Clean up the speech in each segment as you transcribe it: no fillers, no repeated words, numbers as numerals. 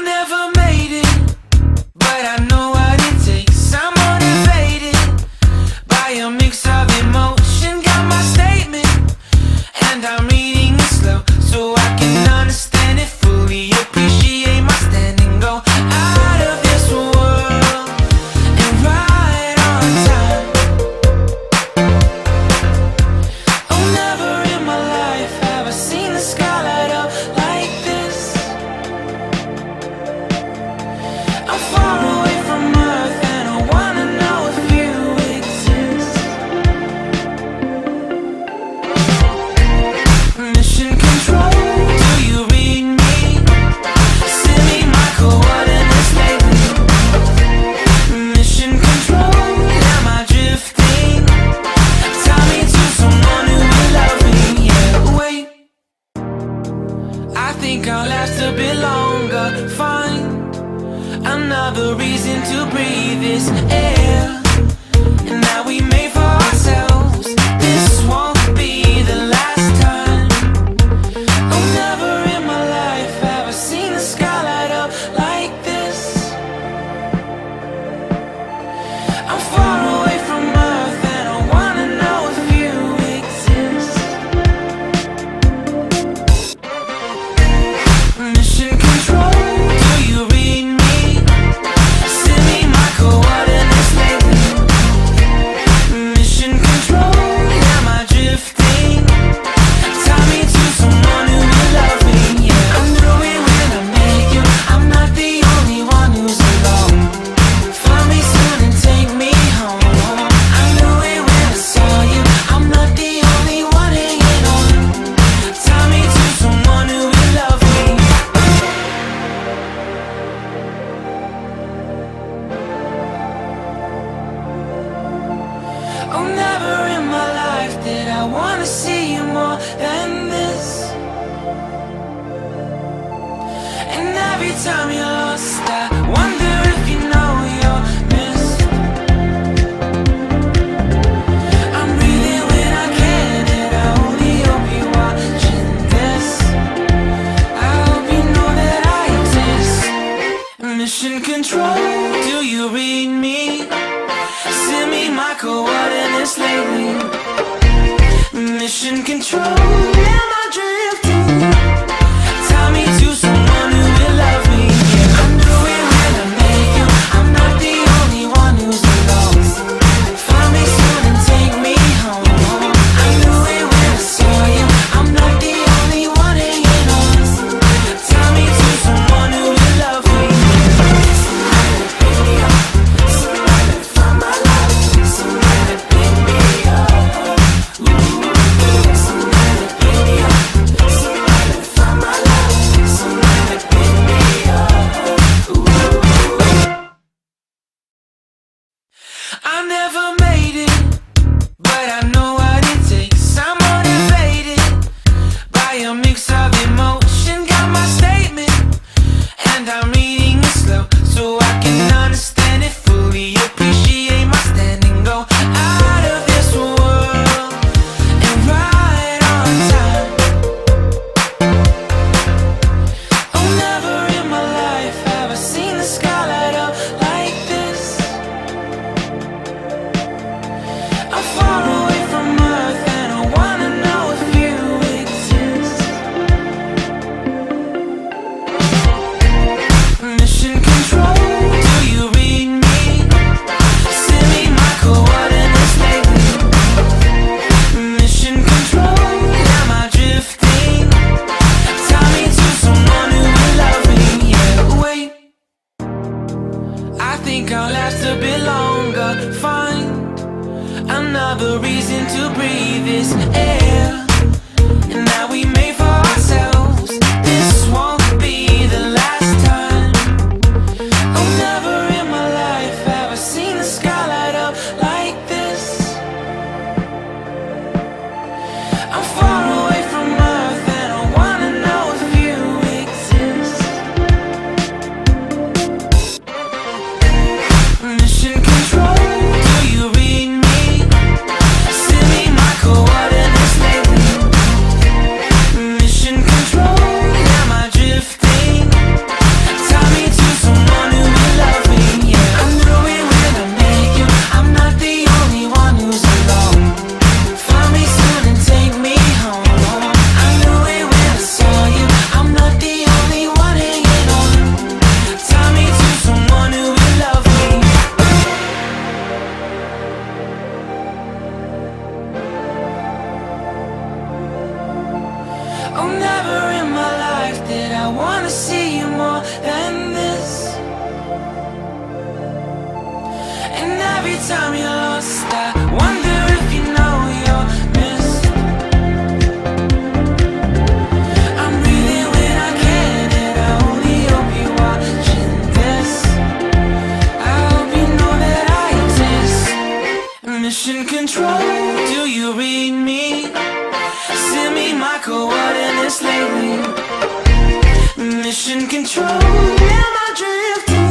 never made it, but I know what it takes. I'm motivated by a mix of emotion. Got my statement, and I'm reading it slow so I can understand it fully. Appreciate my standing, go out of this world and right on time. Oh, never in my life have I seen the sky light up like this. I'm far away from Earth and I wanna know if you exist. Mission control, do you read me? Send me my coordinates lately. Mission control, am I drifting? Tie me to someone who will love me. Yeah, wait, I think I'll last a bit longer. Find another reason to breathe this air, and that we made for ourselves. This won't be the last time. Oh, never in my life have I seen the sky light up like this. I'm far away from Earth and I wanna know if you exist. Mission control, do you read me? Send me my coordinates lately. Mission control, am I drifting? Tie me to someone who will love me. Yeah, I knew it when I met you. I'm not the only one who's alone. Find me soon and take me home. I knew it when I saw you. I'm not the only one hanging on. Tie me to someone who will love me. Oh, never in my life did I wanna see you more than this. And every time you're lost, I wonder if you know you're missed. I'm breathing when I can, and I only hope you're watching this. I hope you know that I exist. Mission control, do you read me? Send me my coordinates lately. Mission control, am I drifting? Tie me to someone who will love me. Yeah, I knew it when I met you. I'm not the only one who's alone. Find me soon and take me home. I knew it when I saw you. I'm not the only one hanging on. Tie me to someone who will love me. Somebody pick me up. Somebody find my life. Somebody pick me up. Somebody pick me up. Somebody find my life. Somebody pick me up. I never made it, but I know what it takes. I'm motivated by a mix of emotion. Got my statement, and I'm reading it slow so I can understand it fully. Appreciate my standing, go out of this world and right on time. Oh, never in my life have I seen the sky light up like this. I'm far away from Earth and I wanna know if you exist. Mission control, do you read me? Send me my coordinates lately. Mission control, am I drifting? Tie me to someone who will love me. Yeah, wait, I think I'll last a bit longer. Find another reason to breathe this air, and that we made for ourselves. This won't be the last time. Oh, never in my life have I seen the sky light up like this. I'm far away from Earth and I wanna know if you exist. Mission control, do you read me? Send me my coordinates see you more than this. And every time you're lost, I wonder if you know you're missed. I'm breathing when I can, and I only hope you're watching this. I hope you know that I exist. Mission control, do you read me? Send me my coordinates lately. Mission control, am I drifting?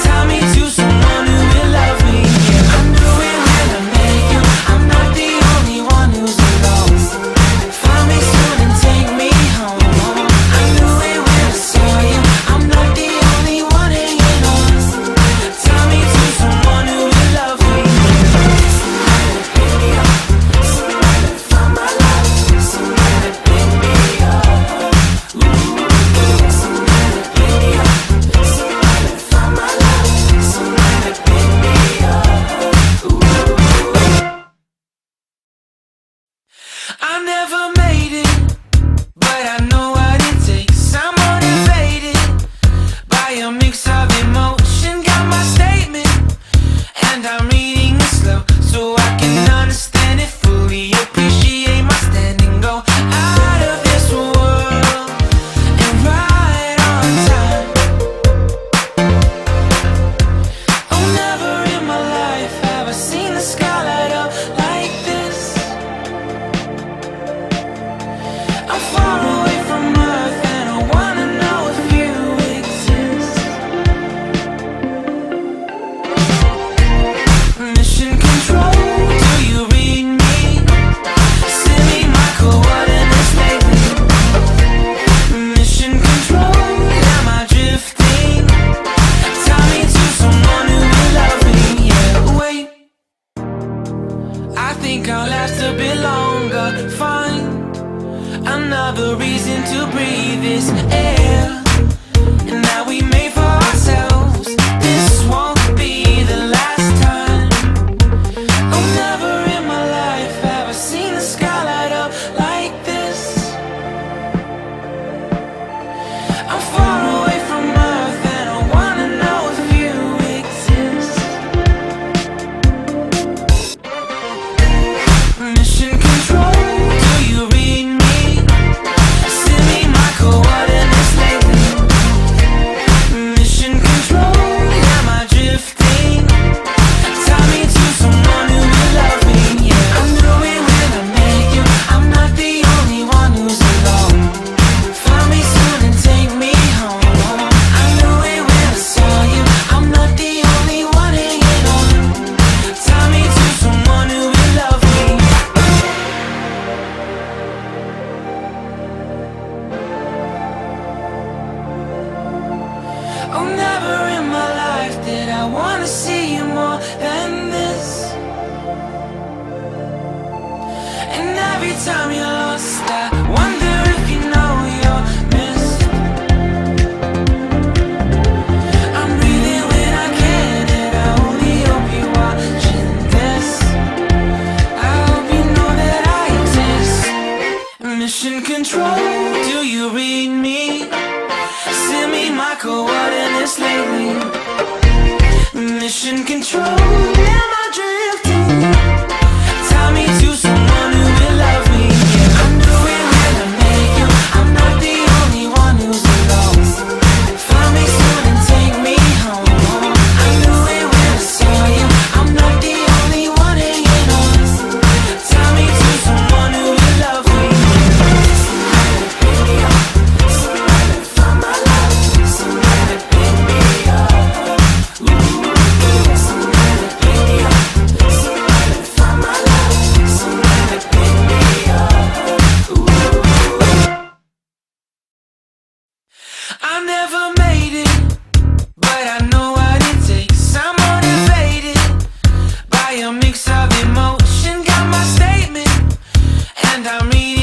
Tie me to someone who will love me. Yeah, I'm doing well, I make you. I'm not the only one who's lost. Find me soon and take me home. I knew it when I saw you. I'm not the only one hanging on. Tie me to someone who will love me. Somebody pick me up. Somebody find my life. Somebody pick me up. Somebody pick me up. Somebody find my life. Somebody pick me up. I never made it, but I know what it takes. I'm motivated by a mix of emotion. Got my statement, and I'm reading it slow so I can understand it fully. Appreciate my standing, go out of this world and right on time. Oh, never in my life have I seen the sky light up like this. I'm far away from Earth and I wanna know if you exist. Mission control, do you read me? Send me my coordinates lately. Mission control, am I drifting? Tie me to someone who will love me. Yeah, wait, I think I'll last a bit longer. Fine, another reason to breathe this air. And that we made for ourselves. This won't be the last time. Oh, never in my life have I seen the sky light up like this. I'm far away from Earth and I wanna know if you exist. Mission control, do you read me? Send me my coordinates lately. Mission control, am I drifting? Tie me to someone who will love me. Yeah, I'm doing when I make you. I'm not the only one who's alone. Find me soon and take me home. I knew it when I saw you. I'm not the only one hanging on. Tie me to someone who will love me. Oh, never in my life did I wanna see you more than this. And every time you're lost, I wonder if you know you're missed. I'm breathing when I can, and I only hope you're watching this. I hope you know that I exist. Mission control, do you read me? Send me my coordinates lately. Mission control, am I drifting? Tie me to someone who will love me. Yeah, I'm doing well, I make you. I'm not the only one who's lost. Find me soon and take me home. I knew it when I saw you. I'm not the only one hanging on. Tie me to someone who will love me. Somebody pick me up. Somebody find my life. Somebody pick me up. Somebody pick me up. Somebody find my life. Somebody pick me up. I never made it, but I know what it takes. I'm motivated by a mix of emotion. Got my statement, and I'm reading